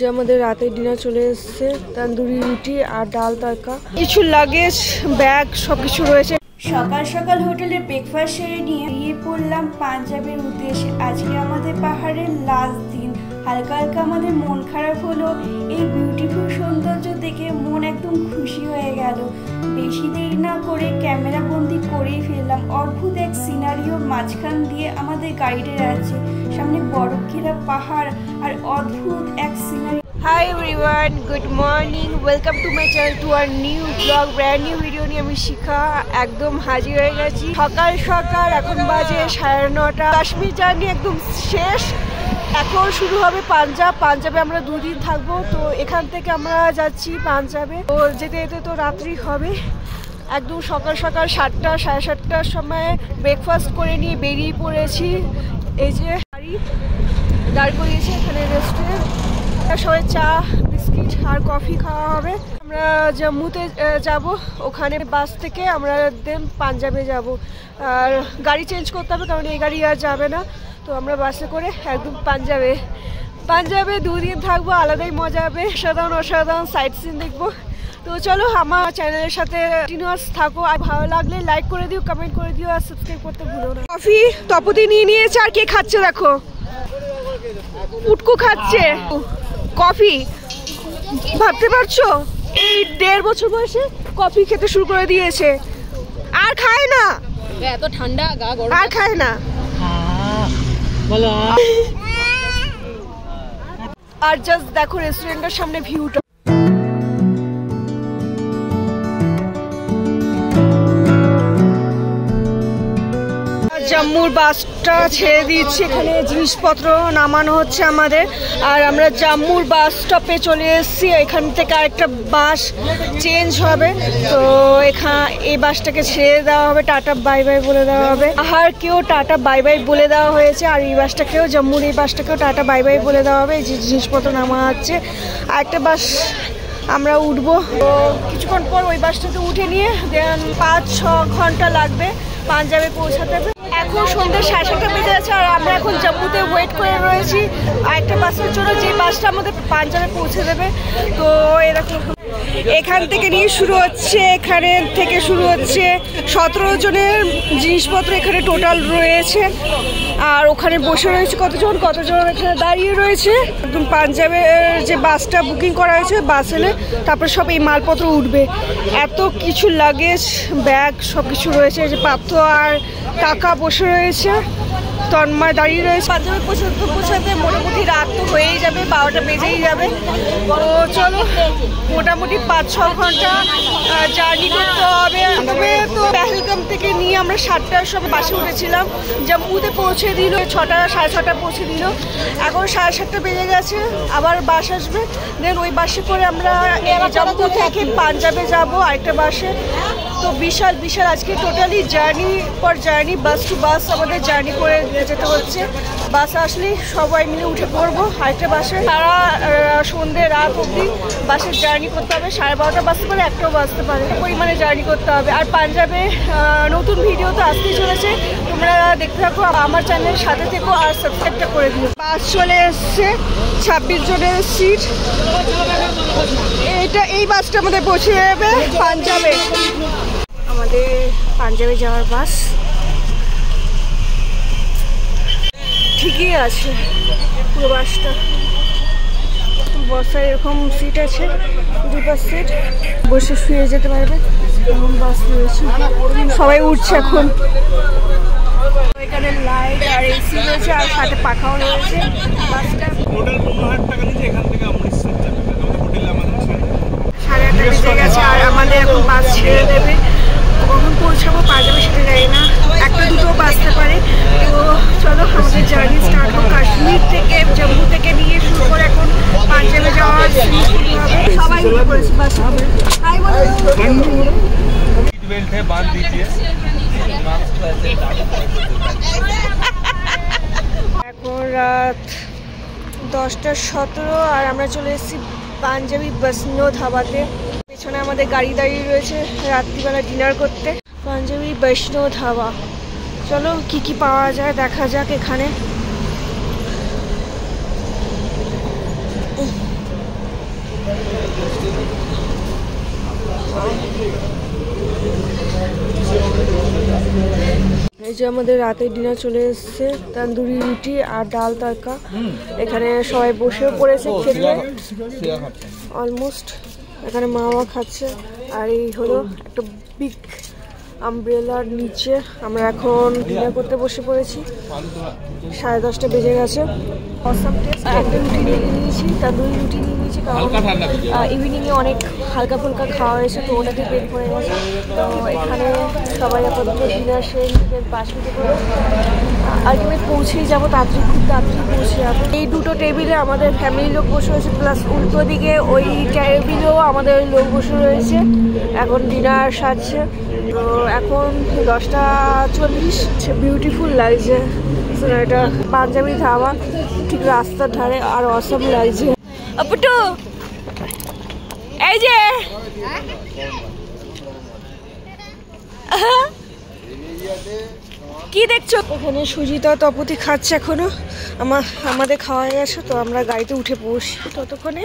যে আমাদের রাতের ডিনার চলে এসেছে, তন্দুরি রুটি আর ডাল তড়কা, কিছু লাগেজ ব্যাগ সবকিছু রয়েছে। সকাল সকাল হোটেলে ব্রেকফাস্ট সেরে নিয়ে বেরিয়ে পড়লাম পাঞ্জাবের উদ্দেশ্যে। আজকে আমাদের পাহাড়ের লাস্ট দিন। হালকা হালকা আমাদের মন খারাপ হলো, এই বিউটিফুল সৌন্দর্য দেখে মন একদম খুশি হয়ে গেল। বেশি দেরি না করে ক্যামেরা বন্দি করেই ফেললাম। অদ্ভুত এক সিনারিও মাঝখান দিয়ে আমাদের গাড়িটা যাচ্ছে, সামনে বরফ ঘেরা পাহাড় আর অদ্ভুত এক scenery. Hi everyone, good morning, welcome to my channel, to our new blog, brand new video নিয়ে আমি শিখা একদম হাজির হয়ে গেছি। সকাল সকাল এখন বাজে 9:30। কাশ্মীর জার্নি একদম শেষ, এখন শুরু হবে পাঞ্জাব। পাঞ্জাবে আমরা 2 দিন থাকবো। তো এখান থেকে আমরা যাচ্ছি পাঞ্জাবে। তো যেতে যেতে তো রাত্রি হবে। একদম সকাল সকাল 7টা সাড়ে 7টার সময় ব্রেকফাস্ট করে নিয়ে বেরিয়ে পড়েছি। এই যে গাড়ি দাঁড় করিয়েছে এখানে রেস্টুরেন্ট, সবাই চা বিস্কিট আর কফি খাওয়া হবে। আমরা জম্মুতে যাব, ওখানে বাস থেকে আমরা দেন পাঞ্জাবে যাব। আর গাড়ি চেঞ্জ করতে হবে, কারণ এই গাড়ি আর যাবে না। তো আমরা বাসে করে একদম পাঞ্জাবে 2 দিন থাকবো, আলাদাই মজা হবে। অসাধারণ সাইট সিন দেখবো। তো চলো আমার চ্যানেলের সাথে কন্টিনিউয়াস থাকো, আর ভালো লাগলে লাইক করে দিও, কমেন্ট করে দিও আর সাবস্ক্রাইব করতে ভুলো না। কফি তপতি নিয়ে নিয়েছে, আর কে খাচ্ছে দেখো, উটকু খাচ্ছে কফি। ভাবতে পারছো এই 1.5 বছর বয়সে কফি খেতে শুরু করে দিয়েছে, আর খায় না। এত ঠান্ডা গা গরম, আর খায় না। আর জাস্ট দেখো রেস্টুরেন্টের সামনে ভিউটা। জম্মুর বাসটা ছেড়ে দিচ্ছে, এখানে জিনিসপত্র নামানো হচ্ছে আমাদের। আর আমরা জম্মুর বাস স্টপে চলে এসেছি। এখান থেকে আরেকটা বাস চেঞ্জ হবে। তো এই বাসটাকে ছেড়ে দেওয়া হবে, টাটা বাই বাই বলে দেওয়া হবে। পাহাড়কেও টাটা বাই বাই বলে দেওয়া হয়েছে, আর এই বাসটাকেও, জম্মুর এই বাসটাকেও টাটা বাই বাই বলে দেওয়া হবে। এই যে জিনিসপত্র নামা হচ্ছে, আরেকটা বাস আমরা উঠবো। তো কিছুক্ষণ পর ওই বাসটাতে উঠে নিয়ে দেন 5-6 ঘন্টা লাগবে পাঞ্জাবে পৌঁছাতে। এখন সন্ধ্যে 7:30 বেজে যাচ্ছে, আর আমরা এখন জম্মুতে ওয়েট করে রয়েছি আরেকটা বাসের জন্য, যে বাসটা আমাদের পাঞ্জাবে পৌঁছে দেবে। তো এরকম এখান থেকে নিয়ে শুরু হচ্ছে, এখানে থেকে শুরু হচ্ছে 17 জনের জিনিসপত্র এখানে টোটাল রয়েছে। আর ওখানে বসে রয়েছে কতজন এখানে দাঁড়িয়ে রয়েছে। একদম পাঞ্জাবের যে বাসটা বুকিং করা হয়েছে, বাস এলে তারপর সব এই মালপত্র উঠবে। এত কিছু লাগেজ ব্যাগ সব কিছু রয়েছে। যে পার্থ আর কাকা বসে রয়েছে, তন্ময় দাঁড়িয়ে রয়েছে। পাঞ্জাবে পৌঁছাতে মোটামুটি রাত তো হয়েই যাবে, 12টা বেজেই যাবে। তো চলো, মোটামুটি 5-6 ঘন্টা জার্নি করতে হবে। তবে তো পেহেলগাম থেকে নিয়ে আমরা 7টার সময় বাসে উঠেছিলাম, জম্মুতে পৌঁছে দিল 6টা সাড়ে 6টা পৌঁছে দিল। এখন 7:30 বেজে গেছে, আবার বাস আসবে। দেন ওই বাসে করে আমরা জম্মু থেকে পাঞ্জাবে যাব আরেকটা বাসে। তো বিশাল আজকে টোটালি জার্নি পর জার্নি, বাস টু বাস আমাদের জার্নি করে যেতে হচ্ছে। বাস আসলে সবাই মিলে উঠে পড়বো আরেকটা বাসে। সারা সন্ধ্যে রাত অবধি বাসের জার্নি করতে হবে। 12:30 বাজতে পারে, 1টাও বাজতে পারে, পরিমাণে জার্নি করতে হবে। আর পাঞ্জাবে নতুন ভিডিও তো আসতেই চলেছে, তোমরা দেখতে থাকো, আমার চ্যানেলের সাথে থেকো আর সাবস্ক্রাইবটা করে দিও। বাস চলে এসছে, 26 জনের সিট। এই বাসটা আমাদের পৌঁছে যাবে পাঞ্জাবে। আমাদের পাঞ্জাবে যাওয়ার বাস ঠিকই আছে, পুরো বাসটা বসার এরকম সিট আছে, 2 সিট, বসে শুয়ে যেতে পারবে এরকম বাস রয়েছে। সবাই উঠছে এখন। এখানে লাইট আর এসি রয়েছে, আর সাথে পাখাও রয়েছে। বাসটা 8:30 বেজে গেছে, আর আমাদের এখন বাস ছেড়ে দেবে। কখন পৌঁছাবো পাঞ্জাবে সেটা জানি না, 1-2 বাজতে পারে। তো চলো আমাদের জার্নি স্টার্ট হোক। কাশ্মীর থেকে, জম্মু থেকে নিয়ে শুরু করে এখন পাঞ্জাবে যাওয়ার সবাই উঠে পড়েছে বাসে। এখন রাত 10:17 আর আমরা চলে এসেছি পাঞ্জাবি বৈষ্ণো ধাবাতে। পেছনে আমাদের গাড়ি দাঁড়িয়ে রয়েছে রাত্রিবেলা ডিনার করতে। পাঞ্জাবি বৈষ্ণো ধাবা, চলো কি পাওয়া যায় দেখা যাক এখানে। এই যে আমাদের রাতের ডিনার চলে এসেছে, তন্দুরি রুটি আর ডাল তড়কা। এখানে সবাই বসেও পড়েছে খেতে অলমোস্ট। এখানে মা খাচ্ছে। আর এই হলো একটা বিগ আমব্রেলার নিচে আমরা এখন ডিনার করতে বসে পড়েছি। 10:30 বেজে গেছে। Awesome test. একটা রুটি নিয়ে নিয়েছি, তন্দুরি রুটি নিয়ে নিয়েছি, কারণ ইভিনিংয়ে অনেক হালকা ফুলকা খাওয়া হয়েছে, তো ওটাতে পেট ভরে গেছে। তো এখানে সবাই আপাতত ডিনার সেরে নিয়ে বাসিতে করে আলটিমেট পৌঁছেই যাবো, তাড়াতাড়ি খুব তাড়াতাড়ি পৌঁছে যাবো। এই দুটো টেবিলে আমাদের ফ্যামিলির লোক বসে রয়েছে, প্লাস উল্টো দিকে ওই টেবিলেও আমাদের লোক বসে রয়েছে। এখন ডিনার সাজছে। তো এখন 10:40। বিউটিফুল লাগছে। এটা পাঞ্জাবি ধাবা, ঠিক রাস্তার ধারে, আর অসম লাগছে। আপুটু এই যে কি দেখছো? এখানে সুজিতা তপতি খাচ্ছে এখনো। আমাদের খাওয়া হয়ে গেছে, তো আমরা গাড়িতে উঠে বসি ততক্ষণে।